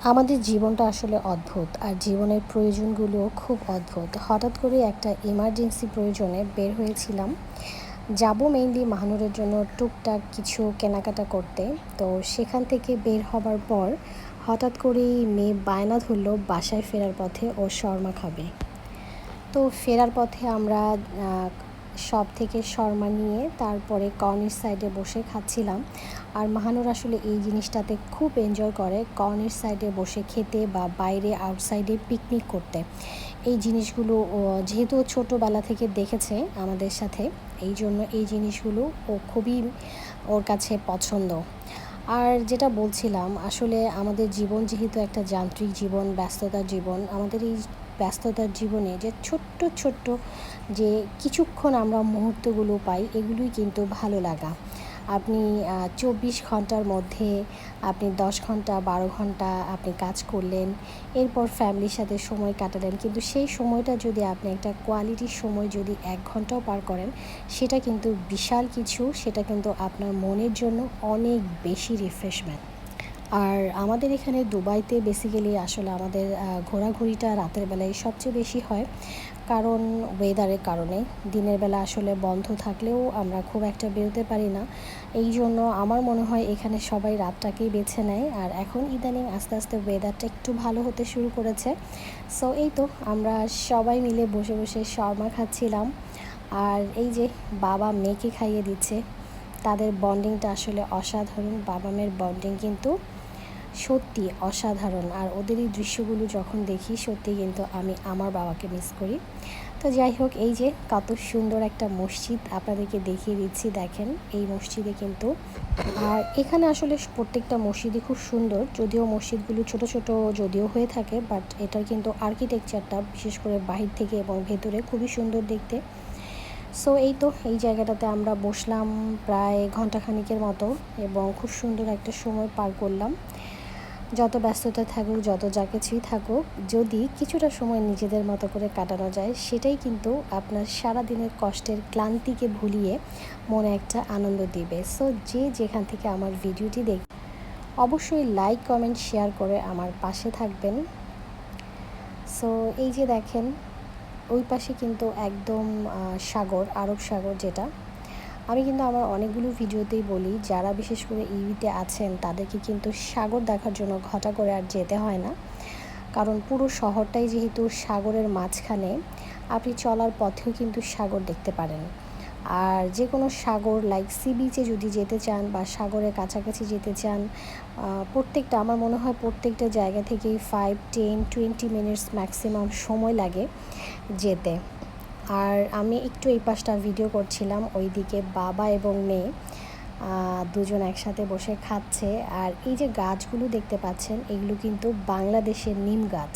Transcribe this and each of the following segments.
আমাদের জীবনটা আসলে অদ্ভুত আর জীবনের প্রয়োজনগুলো খুব অদ্ভুত। হঠাৎ করে একটা ইমার্জেন্সি প্রয়োজনে বের হয়েছিলাম। যাব মেইনলি মাহানুরের জন্য টুকটাক কিছু কেনাকাটা করতে। তো সেখান থেকে বের হবার পর হঠাৎ করেই মেয়ে বায়না ধরলো বাসায় ফেরার পথে ও শর্মা খাবে। তো ফেরার পথে আমরা শপ থেকে শর্মা নিয়ে তারপরে কর্নের সাইডে বসে খাচ্ছিলাম। আর মাহানুর আসলে এই জিনিসটাতে খুব এনজয় করে, কর্নের সাইডে বসে খেতে বা বাইরে আউটসাইডে পিকনিক করতে। এই জিনিসগুলো যেহেতু ছোটোবেলা থেকে দেখেছে আমাদের সাথে, এই জন্য এই জিনিসগুলো ও খুবই ওর কাছে পছন্দ। আর যেটা বলছিলাম, আসলে আমাদের জীবন যেহেতু একটা যান্ত্রিক জীবন, ব্যস্ততার জীবন, আমাদের এই ব্যস্ততার জীবনে যে ছোট্ট ছোট্ট যে কিছুক্ষণ আমরা মুহূর্তগুলো পাই, এগুলোই কিন্তু ভালো লাগা। আপনি 24 ঘন্টার মধ্যে আপনি 10 ঘন্টা 12 ঘন্টা আপনি কাজ করলেন, এরপর ফ্যামিলির সাথে সময় কাটালেন, কিন্তু সেই সময়টা যদি আপনি একটা কোয়ালিটির সময় যদি 1 ঘন্টাও পার করেন, সেটা কিন্তু বিশাল কিছু, সেটা কিন্তু আপনার মনের জন্য অনেক বেশি রিফ্রেশমেন্ট। আর আমাদের এখানে দুবাইতে বেসিক্যালি আসলে আমাদের ঘোরাঘুরিটা রাতের বেলায় সবচেয়ে বেশি হয়, কারণ ওয়েদারের কারণে। দিনের বেলা আসলে বন্ধ থাকলেও আমরা খুব একটা বেরোতে পারি না। এই জন্য আমার মনে হয় এখানে সবাই রাতটাকেই বেছে নেয়। আর এখন ইদানিং আস্তে আস্তে ওয়েদারটা একটু ভালো হতে শুরু করেছে। সো এই তো আমরা সবাই মিলে বসে বসে শর্মা খাচ্ছিলাম। আর এই যে বাবা মেয়েকে খাইয়ে দিচ্ছে, তাদের বন্ডিংটা আসলে অসাধারণ। বাবা মেয়ের বন্ডিং কিন্তু সত্যি অসাধারণ। আর ওদের এই দৃশ্যগুলো যখন দেখি, সত্যি কিন্তু আমি আমার বাবাকে মিস করি। তো যাই হোক, এই যে কত সুন্দর একটা মসজিদ আপনাদেরকে দেখিয়ে দিচ্ছি, দেখেন এই মসজিদে কিন্তু। আর এখানে আসলে প্রত্যেকটা মসজিদই খুব সুন্দর, যদিও মসজিদগুলো ছোট ছোট যদিও হয়ে থাকে, বাট এটার কিন্তু আর্কিটেকচারটা বিশেষ করে বাহির থেকে এবং ভেতরে খুবই সুন্দর দেখতে। সো এই তো এই জায়গাটাতে আমরা বসলাম প্রায় ঘন্টাখানিকের মতো এবং খুব সুন্দর একটা সময় পার করলাম। যত ব্যস্ততা থাকুক, যত যা কিছুই থাকুক, যদি কিছুটা সময় নিজেদের মতো করে কাটানো যায়, সেটাই কিন্তু আপনার সারাদিনের কষ্টের ক্লান্তিকে ভুলিয়ে মনে একটা আনন্দ দিবে। সো যে যেখান থেকে আমার ভিডিওটি অবশ্যই লাইক কমেন্ট শেয়ার করে আমার পাশে থাকবেন। সো এই যে দেখেন, ওই পাশে কিন্তু একদম সাগর, আরব সাগর যেটা। আমি কিন্তু আমার অনেকগুলো ভিডিওতেই বলি, যারা বিশেষ করে ইউইতে আছেন তাদেরকে কিন্তু সাগর দেখার জন্য ঘটা করে আর যেতে হয় না, কারণ পুরো শহরটাই যেহেতু সাগরের মাঝখানে, আপনি চলার পথেও কিন্তু সাগর দেখতে পারেন। আর যে কোনো সাগর লাইক সি বিচে যদি যেতে চান বা সাগরের কাছাকাছি যেতে চান, প্রত্যেকটা আমার মনে হয় প্রত্যেকটা জায়গা থেকেই 5, 10, 20 মিনিটস ম্যাক্সিমাম সময় লাগে যেতে। আর আমি একটু এই পাশটা ভিডিও করছিলাম, ওইদিকে বাবা এবং মেয়ে দুজন একসাথে বসে খাচ্ছে। আর এই যে গাছগুলো দেখতে পাচ্ছেন, এগুলো কিন্তু বাংলাদেশের নিম গাছ।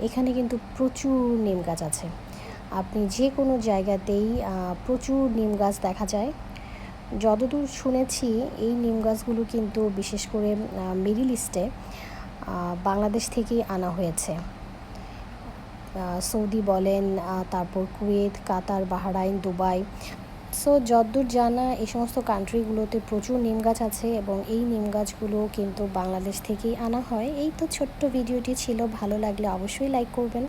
এখানে কিন্তু প্রচুর নিম গাছ আছে, আপনি যে কোনো জায়গাতেই প্রচুর নিম গাছ দেখা যায়। যতদূর শুনেছি, এই নিম গাছগুলো কিন্তু বিশেষ করে মিডল ইস্টে বাংলাদেশ থেকেই আনা হয়েছে। সৌদি বলেন, তারপর কুয়েত, কাতার, বাহরাইন, দুবাই। সো যতদূর জানা, এই সমস্ত কান্ট্রিগুলোতে প্রচুর নিম গাছ আছে এবং এই নিম গাছগুলো কিন্তু বাংলাদেশ থেকেই আনা হয়। এই তো ছোট্ট ভিডিওটি ছিল, ভালো লাগলে অবশ্যই লাইক করবেন।